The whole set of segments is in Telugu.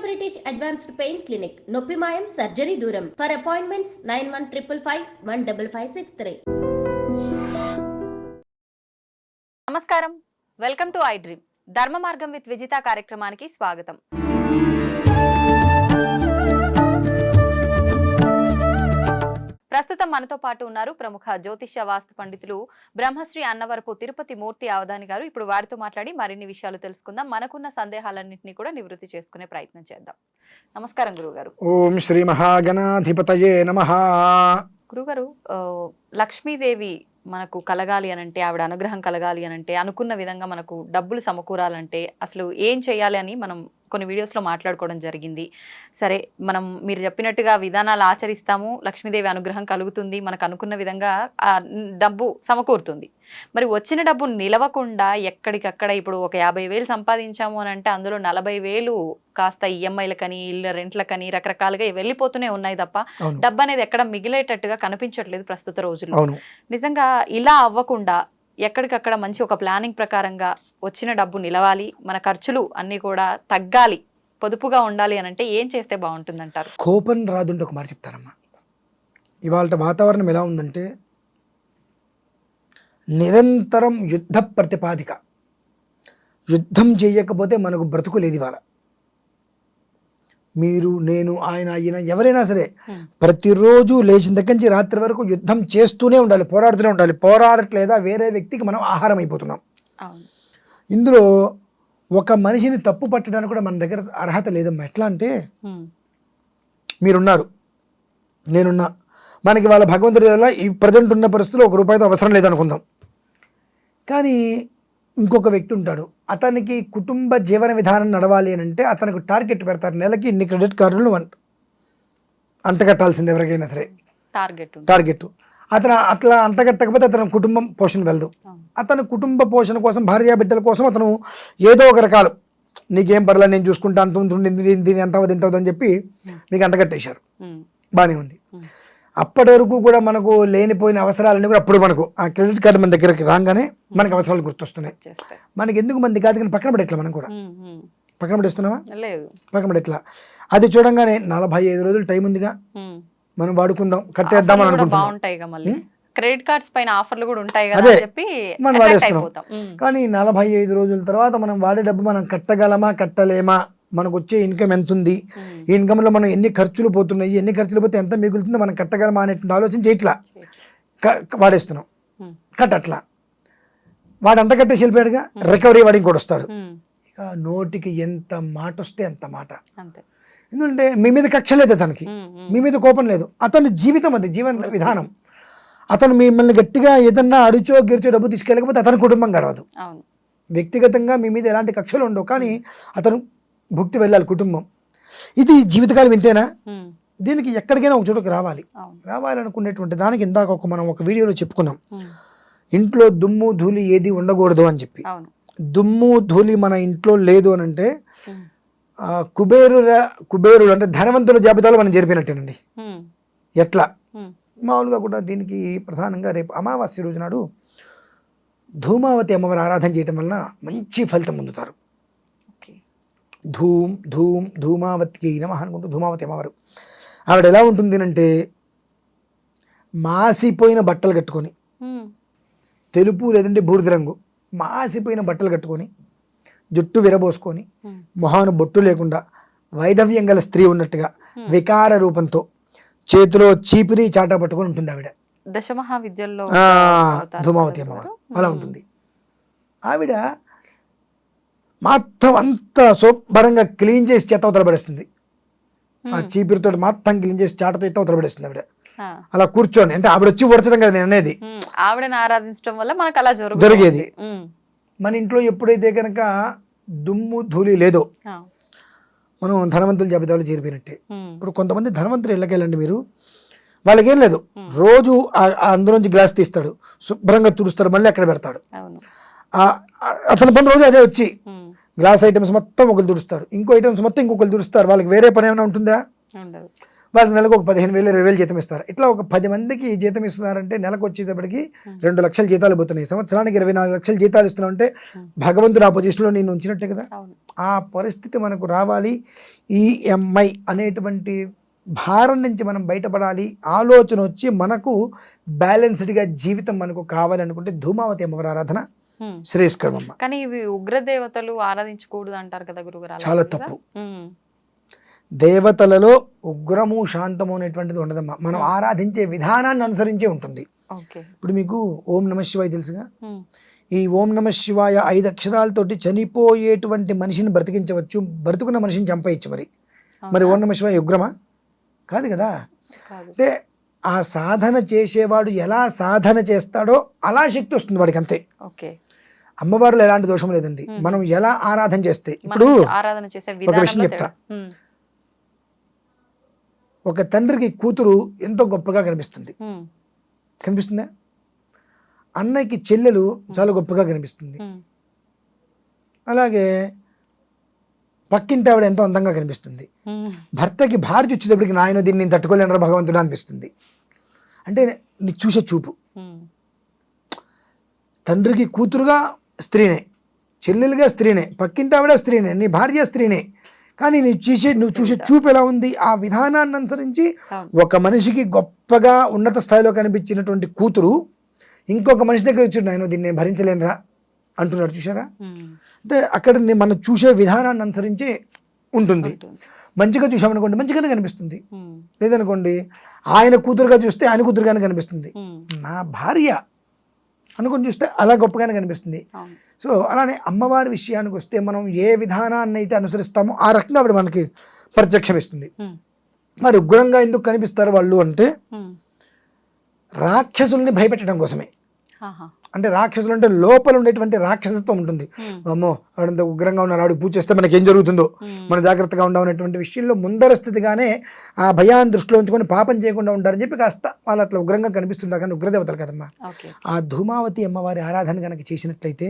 బ్రిటిష్ అడ్వాన్స్డ్ పెయిన్ క్లినిక్, నొప్పి మాయం, సర్జరీ దూరం. For appointments 9155515563. నమస్కారం, వెల్కమ్ టు ఐ డ్రీమ్. ధర్మ మార్గం విత్ విజిత కార్యక్రమానికి స్వాగతం. ప్రస్తుతం మనతో పాటు ఉన్నారు ప్రముఖ జ్యోతిష్య వాస్తు పండితులు బ్రహ్మశ్రీ అన్నవరపు తిరుపతి మూర్తి అవధాని గారు. ఇప్పుడు వారితో మాట్లాడి మరిన్ని విషయాలు తెలుసుకుందాం. మనకున్న సందేహాలన్నింటినీ కూడా నివృత్తి చేసుకునే ప్రయత్నం చేద్దాం. నమస్కారం గురుగారు. ఓం శ్రీ మహాగణాధిపతయే నమః. గురుగారు, లక్ష్మీదేవి మనకు కలగాలి అనంటే, ఆవిడ అనుగ్రహం కలగాలి అనంటే, అనుకున్న విధంగా మనకు డబ్బులు సమకూరాలంటే అసలు ఏం చేయాలి అని మనం కొన్ని వీడియోస్లో మాట్లాడుకోవడం జరిగింది. సరే, మీరు చెప్పినట్టుగా విధానాలు ఆచరిస్తాము, లక్ష్మీదేవి అనుగ్రహం కలుగుతుంది, మనకు అనుకున్న విధంగా ఆ డబ్బు సమకూరుతుంది. మరి వచ్చిన డబ్బు నిలవకుండా ఎక్కడికక్కడ ఇప్పుడు ఒక 50,000 సంపాదించాము అని అంటే అందులో 40,000 కాస్త ఈఎంఐలకని, ఇళ్ళ రెంట్లకని రకరకాలుగా వెళ్ళిపోతూనే ఉన్నాయి తప్ప డబ్బు అనేది ఎక్కడ మిగిలేటట్టుగా కనిపించట్లేదు ప్రస్తుత రోజుల్లో. నిజంగా ఇలా అవ్వకుండా ఎక్కడికక్కడ మంచి ఒక ప్లానింగ్ ప్రకారంగా వచ్చిన డబ్బు నిలవాలి, మన ఖర్చులు అన్నీ కూడా తగ్గాలి, పొదుపుగా ఉండాలి అని అంటే ఏం చేస్తే బాగుంటుందంటారు? కోపం రాదుంటే ఒక మాట చెప్తారమ్మా. ఇవాళ వాతావరణం ఎలా ఉందంటే నిరంతరం యుద్ధ ప్రతిపాదిక. యుద్ధం చేయకపోతే మనకు బ్రతుకు లేదు. ఇవాళ మీరు, నేను, ఆయన, ఈయన ఎవరైనా సరే ప్రతిరోజు లేచిన దగ్గర నుంచి రాత్రి వరకు యుద్ధం చేస్తూనే ఉండాలి, పోరాడుతూనే ఉండాలి. పోరాడట్లేదా వేరే వ్యక్తికి మనం ఆహారం అయిపోతున్నాం. ఇందులో ఒక మనిషిని తప్పు పట్టడానికి కూడా మన దగ్గర అర్హత లేదమ్మా. ఎట్లా అంటే మీరున్నారు, నేనున్నా, మనకి వాళ్ళ భగవంతుడి వల్ల ఈ ప్రజెంట్ ఉన్న పరిస్థితుల్లో ₹1 అవసరం లేదనుకుందాం. కానీ ఇంకొక వ్యక్తి ఉంటాడు, అతనికి కుటుంబ జీవన విధానం నడవాలి అని అంటే అతనికి టార్గెట్ పెడతారు. నెలకి ఇన్ని క్రెడిట్ కార్డులు అంటగట్టాల్సింది ఎవరికైనా సరే టార్గెట్. అతను అట్లా అంటగట్టకపోతే అతను కుటుంబం పోషణ వెళ్దు. అతను కుటుంబ పోషణ కోసం, భార్య బిడ్డల కోసం అతను ఏదో ఒక రకాలు, నీకేం పర్లేదు నేను చూసుకుంటా, అంత దీని ఎంత అవుతుంది అని చెప్పి మీకు అంటగట్టేశారు. బాగానే ఉంది. అప్పటి వరకు కూడా మనకు లేనిపోయిన అవసరాలన్నీ కూడా అప్పుడు మనకు ఆ క్రెడిట్ కార్డు మన దగ్గరికి రాగానే మనకు అవసరాలు గుర్తొస్తున్నాయి. మనకి ఎందుకు మంది కాదు కానీ పక్కన పడేట్లా, మనం కూడా పక్కన పడేస్తున్నావా? పక్కన పడేట్లా. అది చూడంగానే 45 రోజులు టైం ఉందిగా, మనం వాడుకుందాం, కట్టేద్దాం అని అనుకుంటున్నాం. క్రెడిట్ కార్డ్స్ పైన ఆఫర్లు కూడా ఉంటాయి కదా అదే అని చెప్పి మనం వాడేస్తున్నాం. కానీ 45 రోజుల తర్వాత మనం వాడే డబ్బు మనం కట్టగలమా, కట్టలేమా, మనకు వచ్చే ఇన్కమ్ ఎంత ఉంది, ఈ ఇన్కమ్లో మనం ఎన్ని ఖర్చులు పోతున్నాయి, ఎన్ని ఖర్చులు పోతే ఎంత మిగులుతుందో మనం కట్టగలమా అనేటువంటి ఆలోచించి ఇట్లా వాడేస్తున్నాం. కట్టట్లా వాడు అంత కట్టేసి వెళ్ళిపోయాడుగా, రికవరీ వాడి ఇంకోటి వస్తాడు. ఇక నోటికి ఎంత మాట వస్తే అంత మాట. ఎందుకంటే మీ మీద కక్ష లేదు అతనికి, మీ మీద కోపం లేదు, అతని జీవితం అది, జీవన విధానం. అతను మిమ్మల్ని గట్టిగా ఏదన్నా అరిచో గిరిచో డబ్బు తీసుకెళ్ళకపోతే అతని కుటుంబం గడవదు. వ్యక్తిగతంగా మీ మీద ఎలాంటి కక్షలు ఉండవు, కానీ అతను భుక్తి వెళ్ళాలి కుటుంబం. ఇది జీవితకాలం ఇంతేనా? దీనికి ఎక్కడికైనా ఒక చోటుకి రావాలనుకునేటువంటి దానికి ఇందాక మనం ఒక వీడియోలో చెప్పుకున్నాం, ఇంట్లో దుమ్ము ధూళి ఏది ఉండకూడదు అని చెప్పి. దుమ్ము ధూళి మన ఇంట్లో లేదు అని అంటే కుబేరుడు అంటే ధనవంతుల జాబితాలో మనం జరిపినట్టేనండి. ఎట్లా? మామూలుగా కూడా దీనికి ప్రధానంగా రేపు అమావాస్య రోజు నాడు ధూమావతి అమ్మవారి ఆరాధన చేయటం వలన మంచి ఫలితం పొందుతారు. ధూమావతికి నమః అనుకుంటూ ధూమావతి అమ్మవారు ఆవిడ ఎలా ఉంటుంది అంటే మాసిపోయిన బట్టలు కట్టుకొని, తెలుపు లేదంటే బూడిద రంగు మాసిపోయిన బట్టలు కట్టుకొని, జుట్టు విరబోసుకొని, మొహాను బొట్టు లేకుండా వైధవ్యం గల స్త్రీ ఉన్నట్టుగా వికార రూపంతో చేతిలో చీపిరి చాటా పట్టుకొని ఉంటుంది ఆవిడ. దశమహావిద్యల్లో ధూమావతి అమ్మవారు అలా ఉంటుంది. ఆవిడ మొత్తం అంతా శుభ్రంగా క్లీన్ చేసి చెత్త అవతల పడేస్తుంది. ఆ చీపిరితో మొత్తం క్లీన్ చేసి చాటతో ఎత్త అవతల పడేస్తుంది ఆవిడ. అలా కూర్చొని, అంటే ఆవిడ వచ్చి ఓడ్చడం కదా నేను అనేది, ఆవిడని ఆరాధించడం వల్ల మనకు అలా జరిగేది. మన ఇంట్లో ఎప్పుడైతే కనుక దుమ్ము ధూళి లేదో మనం ధనవంతుల జాబితాలో చేరిపోయినట్టే. ఇప్పుడు కొంతమంది ధనవంతులు ఇళ్ళకెళ్ళండి మీరు, వాళ్ళకేం లేదు, రోజు అందులోంచి గ్లాస్ తీస్తాడు, శుభ్రంగా తుడుస్తాడు, మళ్ళీ అక్కడ పెడతాడు. అతని పని రోజు అదే, వచ్చి గ్లాస్ ఐటమ్స్ మొత్తం ఒకరు తుడుస్తాడు, ఇంకో ఐటమ్స్ మొత్తం ఇంకొకరు తుడుస్తారు. వాళ్ళకి వేరే పని ఏమైనా ఉంటుందా? వాళ్ళకి నెలకు ఒక 15,000 20,000 జీతం ఇస్తారు. ఇట్లా ఒక 10 మందికి జీతం ఇస్తున్నారంటే నెలకు వచ్చేటప్పటికి 2 లక్షల జీతాలు పోతున్నాయి. సంవత్సరానికి 24 లక్షల జీతాలు ఇస్తున్నామంటే భగవంతుడు ఆ పొజిషన్లో నేను ఉంచినట్టే కదా. ఆ పరిస్థితి మనకు రావాలి. ఈఎంఐ అనేటువంటి భారం నుంచి మనం బయటపడాలి. ఆలోచన వచ్చి మనకు బ్యాలెన్స్డ్గా జీవితం మనకు కావాలనుకుంటే ధూమావతి అమ్మవారి ఆరాధన శ్రేయస్కరం అమ్మ. కానీ ఇవి ఉగ్రదేవతలు ఆరాధించకూడదు అంటారు కదా గురుగారు. చాలా తప్పు. దేవతలలో ఉగ్రము శాంతము అనేటువంటిది ఉండదమ్మా. మనం ఆరాధించే విధానాన్ని అనుసరించే ఉంటుంది. ఇప్పుడు మీకు ఓం నమ శివాయ తెలుసుగా. ఈ ఓం నమ శివాయ 5 అక్షరాలతోటి చనిపోయేటువంటి మనిషిని బ్రతికించవచ్చు, బ్రతుకున్న మనిషిని చంపేయచ్చు. మరి ఓం నమ శివాయ ఉగ్రమా? కాదు కదా. అంటే ఆ సాధన చేసేవాడు ఎలా సాధన చేస్తాడో అలా శక్తి వస్తుంది వాడికి, అంతే. అమ్మవారిలో ఎలాంటి దోషం లేదండి. మనం ఎలా ఆరాధన చేస్తే, ఇప్పుడు ఒక విషయం చెప్తా. ఒక తండ్రికి కూతురు ఎంతో గొప్పగా కనిపిస్తుంది, కనిపిస్తుందా? అన్నయ్యకి చెల్లెలు చాలా గొప్పగా కనిపిస్తుంది. అలాగే పక్కింటి ఆవిడ ఎంతో అందంగా కనిపిస్తుంది. భర్తకి భార్య వచ్చేటప్పటికి నాయన దీన్ని నేను తట్టుకోలేనరా భగవంతుడు అనిపిస్తుంది. అంటే నీ చూసే చూపు. తండ్రికి కూతురుగా స్త్రీనే, చెల్లెలుగా స్త్రీనే, పక్కింటి ఆవిడ స్త్రీనే, నీ భార్య స్త్రీనే. కానీ నువ్వు చూసే చూపు ఎలా ఉంది? ఆ విధానాన్ని అనుసరించి ఒక మనిషికి గొప్పగా ఉన్నత స్థాయిలో కనిపించినటువంటి కూతురు ఇంకొక మనిషి దగ్గర వచ్చి నేను దీన్ని భరించలేనురా అంటున్నాడు. చూసారా? అంటే అక్కడ మనం చూసే విధానాన్ని అనుసరించి ఉంటుంది. మంచిగా చూసామనుకోండి మంచిగానే కనిపిస్తుంది, లేదనుకోండి ఆయన కూతురుగా చూస్తే ఆయన కూతురుగానే కనిపిస్తుంది. నా భార్య అనుకుని చూస్తే అలా గొప్పగానే కనిపిస్తుంది. సో అలానే అమ్మవారి విషయానికి వస్తే మనం ఏ విధానాన్ని అయితే అనుసరిస్తామో ఆ రకంగా ఆవిడ మనకి ప్రత్యక్షం ఇస్తుంది. మరి ఉగ్రంగా ఎందుకు కనిపిస్తారు వాళ్ళు అంటే రాక్షసుల్ని భయపెట్టడం కోసమే. అంటే రాక్షసులు అంటే లోపల ఉండేటువంటి రాక్షసత్వం ఉంటుంది. అమ్మో ఆవిడంత ఉగ్రంగా ఉన్నారు, ఆవిడ పూజ చేస్తే మనకి ఏం జరుగుతుందో మనం జాగ్రత్తగా ఉండవనేటువంటి విషయంలో ముందర స్థితిగానే ఆ భయాన్ని దృష్టిలో ఉంచుకొని పాపం చేయకుండా ఉంటారని చెప్పి కాస్త వాళ్ళు అట్లా ఉగ్రంగా కనిపిస్తుంటారు. కానీ ఉగ్రదేవతలు కదమ్మా. ఆ ధూమావతి అమ్మవారి ఆరాధన కనుక చేసినట్లయితే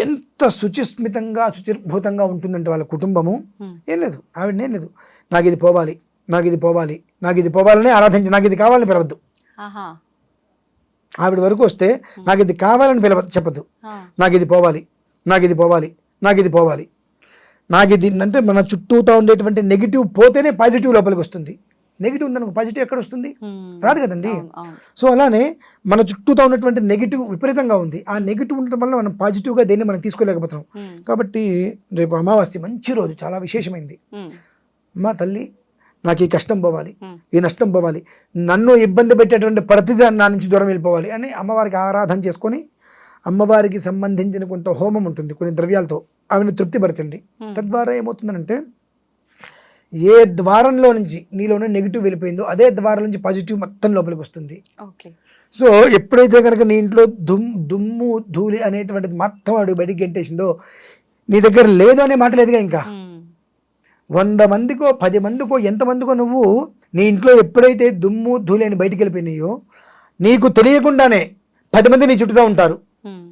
ఎంత శుచిస్మితంగా శుచిర్భూతంగా ఉంటుందంటే వాళ్ళ కుటుంబము. ఏం లేదు, ఆవిడనేం లేదు నాకు ఇది పోవాలి, నాకు ఇది పోవాలి, నాకు ఇది పోవాలని ఆరాధించి నాకు ఇది కావాలని పిలవద్దు. ఆవిడ వరకు వస్తే నాకు ఇది కావాలని చెప్పద్దు. నాకు ఇది పోవాలి, నాకు ఇది పోవాలి, నాకు ఇది పోవాలి, నాకు ఇది అంటే మన చుట్టూతో ఉండేటువంటి నెగిటివ్ పోతేనే పాజిటివ్ లోపలికి వస్తుంది. నెగిటివ్ ఉందనుకో పాజిటివ్ ఎక్కడ వస్తుంది? రాదు కదండి. సో అలానే మన చుట్టూతో ఉన్నటువంటి నెగిటివ్ విపరీతంగా ఉంది. ఆ నెగిటివ్ ఉండటం వల్ల మనం పాజిటివ్గా దేన్ని మనం తీసుకోలేకపోతున్నాం. కాబట్టి రేపు అమావాస్య మంచి రోజు, చాలా విశేషమైంది. మా తల్లి నాకు ఈ కష్టం పోవాలి, ఈ నష్టం పోవాలి, నన్ను ఇబ్బంది పెట్టేటువంటి ప్రతిదాన్ని నా నుంచి దూరం వెళ్ళిపోవాలి అని అమ్మవారికి ఆరాధన చేసుకొని అమ్మవారికి సంబంధించిన కొంత హోమం ఉంటుంది కొన్ని ద్రవ్యాలతో, ఆమెను తృప్తిపరచండి. తద్వారా ఏమవుతుందంటే ఏ ద్వారంలో నుంచి నీలోనే నెగిటివ్ వెళ్ళిపోయిందో అదే ద్వారం నుంచి పాజిటివ్ మొత్తం లోపలికి వస్తుంది. సో ఎప్పుడైతే కనుక నీ ఇంట్లో దుమ్ము ధూళి అనేటువంటిది మొత్తం అడుగు బయటికి గెంటేసిందో నీ దగ్గర లేదు అనే మాట లేదుగా. ఇంకా 100 మందికో 10 మందికో ఎంతమందికో నువ్వు నీ ఇంట్లో ఎప్పుడైతే దుమ్ము ధూళి అని బయటికి వెళ్ళిపోయినాయో నీకు తెలియకుండానే 10 మంది నీ చుట్టూగా ఉంటారు.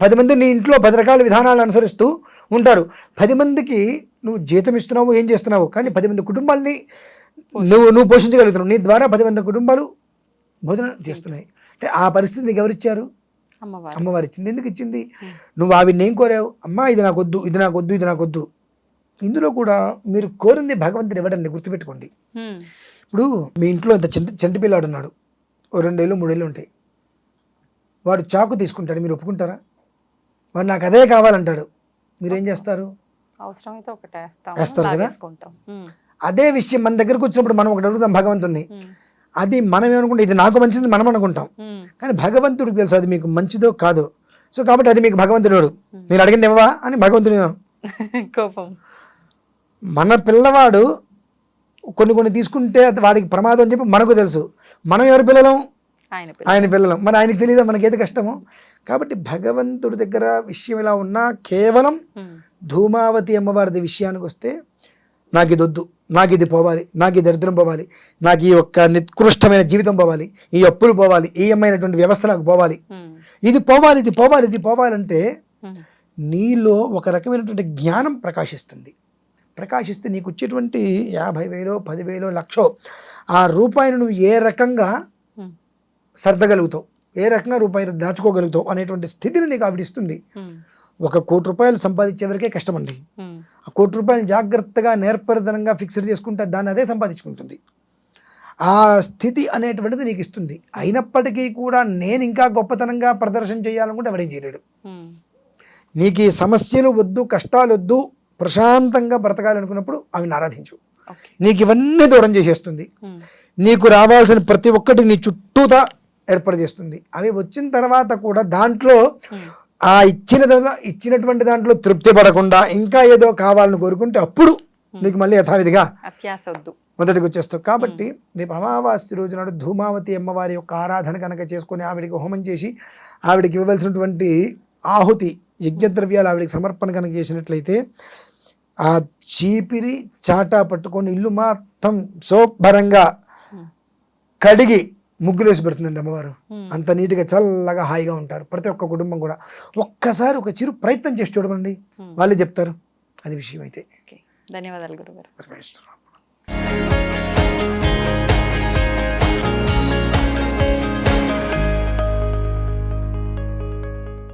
10 మంది నీ ఇంట్లో 10 రకాల విధానాలు అనుసరిస్తూ ఉంటారు. 10 మందికి నువ్వు జీతం ఇస్తున్నావు, ఏం చేస్తున్నావు, కానీ 10 మంది కుటుంబాలని నువ్వు పోషించగలుగుతున్నావు. నీ ద్వారా 10 మంది కుటుంబాలు భోజనం చేస్తున్నాయి. అంటే ఆ పరిస్థితి నీకు ఎవరిచ్చారు? అమ్మవారు ఇచ్చింది. ఎందుకు ఇచ్చింది? నువ్వు ఆవిడని ఏం కోరావు? అమ్మా ఇది నాకొద్దు, ఇది నాకొద్దు, ఇది నాకొద్దు. ఇందులో కూడా మీరు కోరింది భగవంతుడు ఇవ్వడండి, గుర్తుపెట్టుకోండి. ఇప్పుడు మీ ఇంట్లో ఇంత చంటి పిల్లాడు ఉన్నాడు, 2 ఏళ్ళు 3 ఏళ్ళు ఉంటాయి. వాడు చాకు తీసుకుంటాడు, మీరు ఒప్పుకుంటారా? వాడు నాకు అదే కావాలంటాడు, మీరేం చేస్తారు? వేస్తారు కదా. అదే విషయం మన దగ్గరకు వచ్చినప్పుడు మనం ఒకటి అడుగుతాం భగవంతుడిని, అది మనం ఏమనుకుంటాం, ఇది నాకు మంచిది మనం అనుకుంటాం, కానీ భగవంతుడికి తెలుసు అది మీకు మంచిదో కాదో. సో కాబట్టి అది మీకు భగవంతుడు నేను అడిగింది ఇవ్వవా అని భగవంతుడి కోపం. మన పిల్లవాడు కొన్ని తీసుకుంటే వాడికి ప్రమాదం అని చెప్పి మనకు తెలుసు. మనం ఎవరి పిల్లలం? ఆయన పిల్లలం. మరి ఆయనకి తెలియదా మనకేది కష్టమో? కాబట్టి భగవంతుడి దగ్గర విషయం ఇలా ఉన్నా కేవలం ధూమావతి అమ్మవారి విషయానికి వస్తే నాకు ఇది వద్దు, నాకు ఇది పోవాలి, నాకు ఈ దరిద్రం పోవాలి, నాకు ఈ ఒక్క నికృష్టమైన జీవితం పోవాలి, ఈ అప్పులు పోవాలి, ఈ అమ్మైనటువంటి వ్యవస్థ నాకు పోవాలి, ఇది పోవాలి, ఇది పోవాలి, ఇది పోవాలంటే నీలో ఒక రకమైనటువంటి జ్ఞానం ప్రకాశిస్తుంది. ప్రకాశిస్తే నీకు వచ్చేటువంటి 50,000 10,000 లక్షో ఆ రూపాయిని నువ్వు ఏ రకంగా సర్దగలుగుతావు, ఏ రకంగా రూపాయి దాచుకోగలుగుతావు అనేటువంటి స్థితిని నీకు ఆవిడిస్తుంది. 1 కోటి రూపాయలు సంపాదించే వరకే కష్టం అండి. ఆ 1 కోటి రూపాయలు జాగ్రత్తగా నేర్పరిధనంగా ఫిక్స్డ్ చేసుకుంటే దాన్ని అదే సంపాదించుకుంటుంది. ఆ స్థితి అనేటువంటిది నీకు ఇస్తుంది. అయినప్పటికీ కూడా నేను ఇంకా గొప్పతనంగా ప్రదర్శన చేయాలనుకుంటే ఎవడేం చేయలేడు. నీకు ఈ సమస్యలు వద్దు, కష్టాలు వద్దు, ప్రశాంతంగా బ్రతకాలనుకున్నప్పుడు అవి ఆరాధించు. నీకు ఇవన్నీ దూరం చేసేస్తుంది. నీకు రావాల్సిన ప్రతి ఒక్కటి నీ చుట్టూతా ఏర్పాటు చేస్తుంది. అవి వచ్చిన తర్వాత కూడా దాంట్లో ఆ ఇచ్చినటువంటి దాంట్లో తృప్తి పడకుండా ఇంకా ఏదో కావాలని కోరుకుంటే అప్పుడు నీకు మళ్ళీ యథావిధిగా మొదటికి వచ్చేస్తావు. కాబట్టి రేపు అమావాస్య రోజు నాడు ధూమావతి అమ్మవారి యొక్క ఆరాధన కనుక చేసుకొని ఆవిడికి హోమం చేసి ఆవిడికి ఇవ్వవలసినటువంటి ఆహుతి యజ్ఞద్రవ్యాలు ఆవిడికి సమర్పణ కనుక చేసినట్లయితే ఆ చీపిరి చాటా పట్టుకొని ఇల్లు మొత్తం శుభ్రంగా కడిగి ముగ్గులు వేసి పెడుతుందండి అమ్మవారు. అంత నీట్గా చల్లగా హాయిగా ఉంటారు ప్రతి ఒక్క కుటుంబం కూడా. ఒక్కసారి ఒక చిరు ప్రయత్నం చేసి చూడమండి, వాళ్ళే చెప్తారు అది విషయం అయితే. ధన్యవాదాలు గురుగారు.